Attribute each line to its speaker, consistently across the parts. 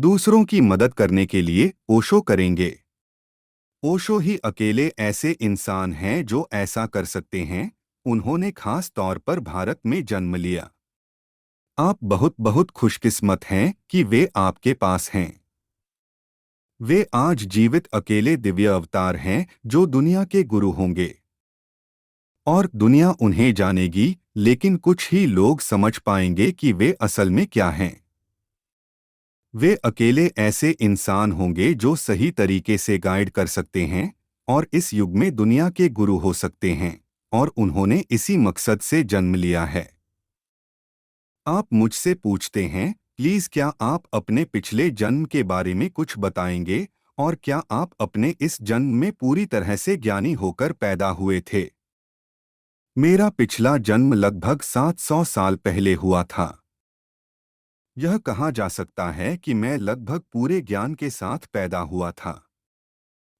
Speaker 1: दूसरों की मदद करने के लिए ओशो करेंगे। ओशो ही अकेले ऐसे इंसान हैं जो ऐसा कर सकते हैं। उन्होंने खास तौर पर भारत में जन्म लिया। आप बहुत बहुत खुशकिस्मत हैं कि वे आपके पास हैं। वे आज जीवित अकेले दिव्य अवतार हैं जो दुनिया के गुरु होंगे। और दुनिया उन्हें जानेगी, लेकिन कुछ ही लोग समझ पाएंगे कि वे असल में क्या हैं। वे अकेले ऐसे इंसान होंगे जो सही तरीके से गाइड कर सकते हैं और इस युग में दुनिया के गुरु हो सकते हैं। और उन्होंने इसी मकसद से जन्म लिया है। आप मुझसे पूछते हैं, प्लीज क्या आप अपने पिछले जन्म के बारे में कुछ बताएंगे और क्या आप अपने इस जन्म में पूरी तरह से ज्ञानी होकर पैदा हुए थे। मेरा पिछला जन्म लगभग 700 साल पहले हुआ था। यह कहा जा सकता है कि मैं लगभग पूरे ज्ञान के साथ पैदा हुआ था।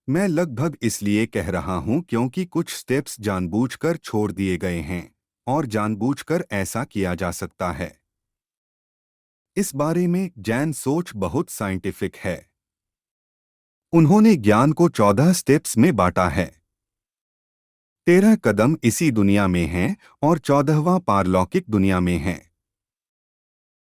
Speaker 1: मैं लगभग इसलिए कह रहा हूं क्योंकि कुछ स्टेप्स जानबूझकर छोड़ दिए गए हैं और जानबूझकर ऐसा किया जा सकता है। इस बारे में जैन सोच बहुत साइंटिफिक है। उन्होंने ज्ञान को 14 स्टेप्स में बांटा है। 13 कदम इसी दुनिया में हैं और 14वां पारलौकिक दुनिया में है।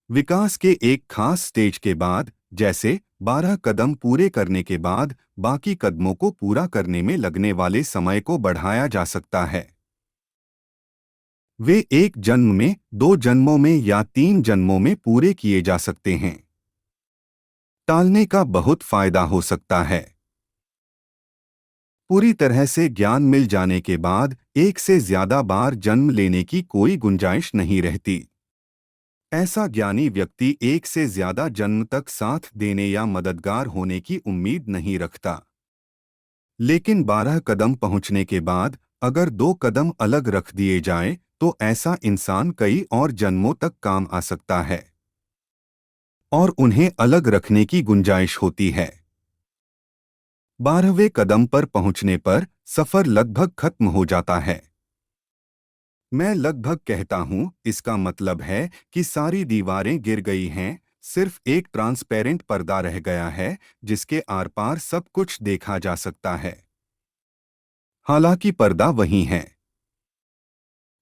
Speaker 1: विकास के एक खास स्टेज के बाद, जैसे 12 कदम पूरे करने के बाद, बाकी कदमों को पूरा करने में लगने वाले समय को बढ़ाया जा सकता है। वे एक जन्म में, 2 जन्मों में या 3 जन्मों में पूरे किए जा सकते हैं। टालने का बहुत फायदा हो सकता है। पूरी तरह से ज्ञान मिल जाने के बाद एक से ज्यादा बार जन्म लेने की कोई गुंजाइश नहीं रहती। ऐसा ज्ञानी व्यक्ति एक से ज्यादा जन्म तक साथ देने या मददगार होने की उम्मीद नहीं रखता। लेकिन 12 कदम पहुंचने के बाद अगर 2 कदम अलग रख दिए जाएं, तो ऐसा इंसान कई और जन्मों तक काम आ सकता है और उन्हें अलग रखने की गुंजाइश होती है। 12वें कदम पर पहुंचने पर सफर लगभग खत्म हो जाता है। मैं लगभग कहता हूं, इसका मतलब है कि सारी दीवारें गिर गई हैं, सिर्फ एक ट्रांसपेरेंट पर्दा रह गया है जिसके आर पार सब कुछ देखा जा सकता है। हालांकि पर्दा वहीं है।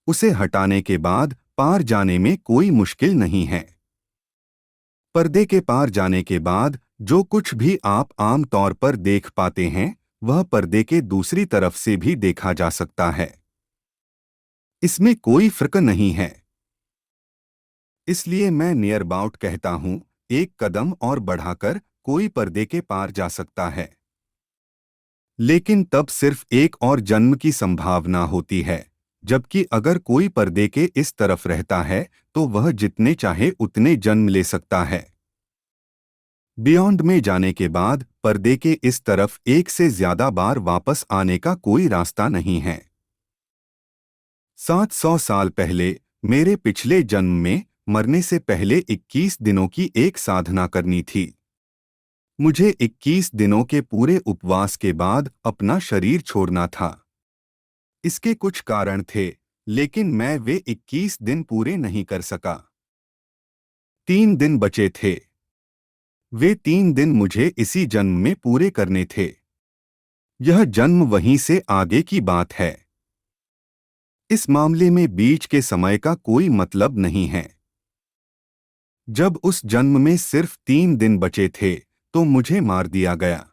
Speaker 1: उसे हटाने के बाद पार जाने में कोई मुश्किल नहीं है। पर्दे के पार जाने के बाद जो कुछ भी आप आम तौर पर देख पाते हैं, वह पर्दे के दूसरी तरफ से भी देखा जा सकता है। इसमें कोई फर्क नहीं है। इसलिए मैं नियर अबाउट कहता हूं, एक कदम और बढ़ाकर कोई पर्दे के पार जा सकता है। लेकिन तब सिर्फ एक और जन्म की संभावना होती है, जबकि अगर कोई पर्दे के इस तरफ रहता है तो वह जितने चाहे उतने जन्म ले सकता है। बियॉन्ड में जाने के बाद पर्दे के इस तरफ एक से ज्यादा बार वापस आने का कोई रास्ता नहीं है। 700 साल पहले मेरे पिछले जन्म में मरने से पहले 21 दिनों की एक साधना करनी थी। मुझे 21 दिनों के पूरे उपवास के बाद अपना शरीर छोड़ना था। इसके कुछ कारण थे, लेकिन मैं वे 21 दिन पूरे नहीं कर सका। 3 दिन बचे थे। वे 3 दिन मुझे इसी जन्म में पूरे करने थे। यह जन्म वहीं से आगे की बात है। इस मामले में बीच के समय का कोई मतलब नहीं है। जब उस जन्म में सिर्फ 3 दिन बचे थे तो मुझे मार दिया गया।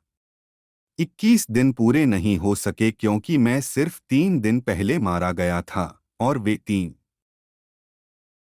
Speaker 1: 21 दिन पूरे नहीं हो सके क्योंकि मैं सिर्फ 3 दिन पहले मारा गया था और वे 3